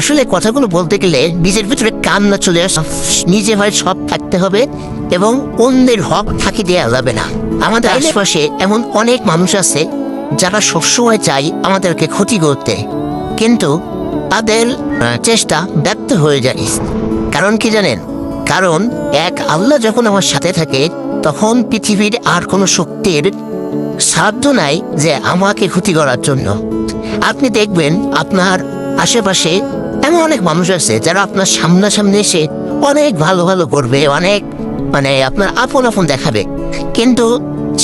আসলে কথাগুলো বলতে গেলে নিজের ভিতরে কান্না চলে আসে। নিজে হয় সব থাকতে হবে এবং অন্যের হক ফাঁকি দেওয়া যাবে না। আমাদের আশেপাশে এমন অনেক মানুষ আছে যারা সবসময় চায় আমাদেরকে ক্ষতি করতে, কিন্তু তাদের চেষ্টা ব্যর্থ হয়ে যায়। কারণ কি জানেন? কারণ এক আল্লাহ যখন আমার সাথে থাকে তখন পৃথিবীর আর কোনো শক্তির সাধ্য নাই যে আমাকে ক্ষতি করার জন্য। আপনি দেখবেন আপনার আশেপাশে এমন অনেক মানুষ আছে যারা আপনার সামনাসামনি এসে অনেক ভালো ভালো করবে, অনেক আপনার আপন আপন দেখাবে, কিন্তু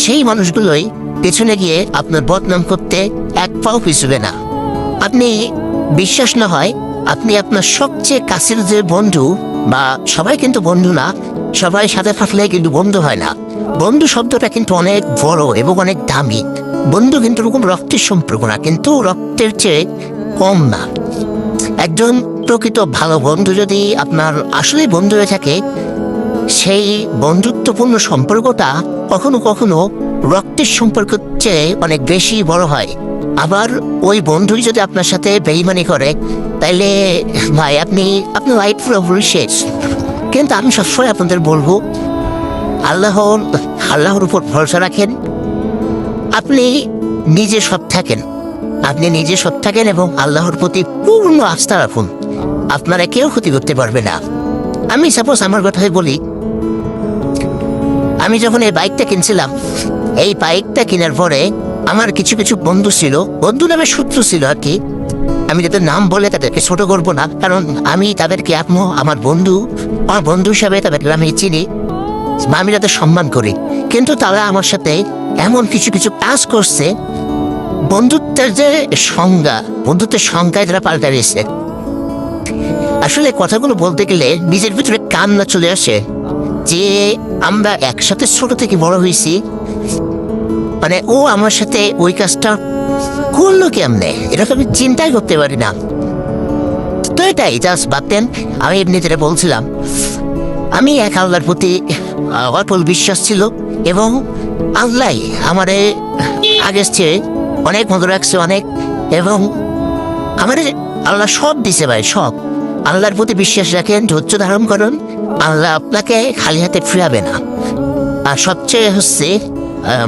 সেই মানুষগুলোই পেছনে গিয়ে আপনার বদনাম করতে এক পাও পিছবে না। আপনি বিশ্বাস না হয়, আপনি আপনার সবচেয়ে কাছের যে বন্ধু, বা সবাই কিন্তু বন্ধু না, সবাই সাথে থাকলে কিন্তু বন্ধু হয় না। বন্ধু শব্দটা কিন্তু অনেক বড় এবং অনেক দামি। বন্ধু কিন্তু এরকম রক্তের সম্পর্ক না, কিন্তু রক্তের চেয়ে কম না। একজন প্রকৃত ভালো বন্ধু যদি আপনার আসলেই বন্ধু হয়ে থাকে, সেই বন্ধুত্বপূর্ণ সম্পর্কটা কখনো কখনো রক্তের সম্পর্কের চেয়ে অনেক বেশি বড় হয়। আবার ওই বন্ধুই যদি আপনার সাথে বেইমানি করে, তাইলে ভাই আপনি লাইফ পুরোপুরি শেষ। কিন্তু আমি সবসময় আপনাদের বলবো, আল্লাহর উপর ভরসা রাখেন। আপনি নিজে সৎ থাকেন এবং আল্লাহর প্রতি পূর্ণ আস্থা রাখুন। আপনারা কেউ ক্ষতি করতে পারবে না। আমি সাপোজ আমার কথাই বলি, আমি যখন এই বাইকটা কিনছিলাম, এই বাইকটা কেনার পরে আমার কিছু কিছু বন্ধু ছিল, বন্ধু নামে শত্রু ছিল আর কি। আমি যাদের নাম বলে তাদেরকে ছোট করবো না, কারণ আমি তাদেরকে আমার বন্ধু হিসাবে তাদেরকে আমি চিনি বা আমি তাদের সম্মান করি। কিন্তু তারা আমার সাথে এমন কিছু কিছু কাজ করছে, বন্ধুত্বের সংজ্ঞায় তারা পাল্টা দিয়েছে। আসলে কথাগুলো বলতে গেলে নিজের ভিতরে কান্না চলে আসে যে আমরা একসাথে ছোট থেকে বড় হয়েছি, ও আমার সাথে ওই কাজটা করলো কেমনে, এটা তো আমি চিন্তাই করতে পারি না। তো এটাই জাস্ট ভাবতেন। আমি এমনিতে বলছিলাম, আমি এক আল্লাহর প্রতি অটল বিশ্বাস ছিল এবং আল্লাহ আমারে আগের চেয়ে অনেক মতো রাখছে অনেক, এবং আমারে আল্লাহ সব দিছে ভাই, সব। আল্লাহর প্রতি বিশ্বাস রাখেন, ধৈর্য ধারণ করুন, আল্লাহ আপনাকে খালি হাতে ফিরাবে না। আর সবচেয়ে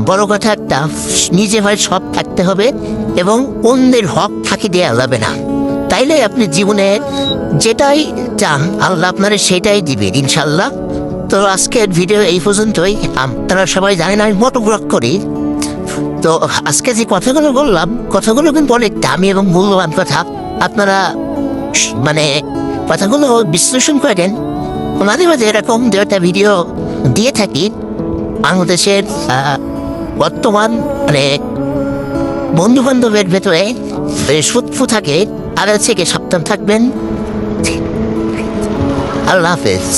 বড় কথা একটা, নিজে হয় সব থাকতে হবে এবং অন্যের হক ফাঁকি দেওয়া যাবে না। তাইলে আপনি জীবনে যেটাই চান আল্লাহ আপনারা সেটাই দিবেন ইনশাল্লাহ। তো আজকের ভিডিও এই পর্যন্তই। আপনারা সবাই জানেন আমি মোটো ব্লগ করি। তো আজকে যে কথাগুলো বললাম, কথাগুলো কিন্তু অনেক দামি এবং মূল্যবান কথা। আপনারা কথাগুলো বিশ্লেষণ করেন। মাঝে মাঝে এরকম দুটা ভিডিও দিয়ে থাকি। বাংলাদেশের বর্তমান বন্ধু বান্ধবের ভেতরে শত্রু থাকে, তাদের থেকে সাবধান থাকবেন। আল্লাহ হাফেজ।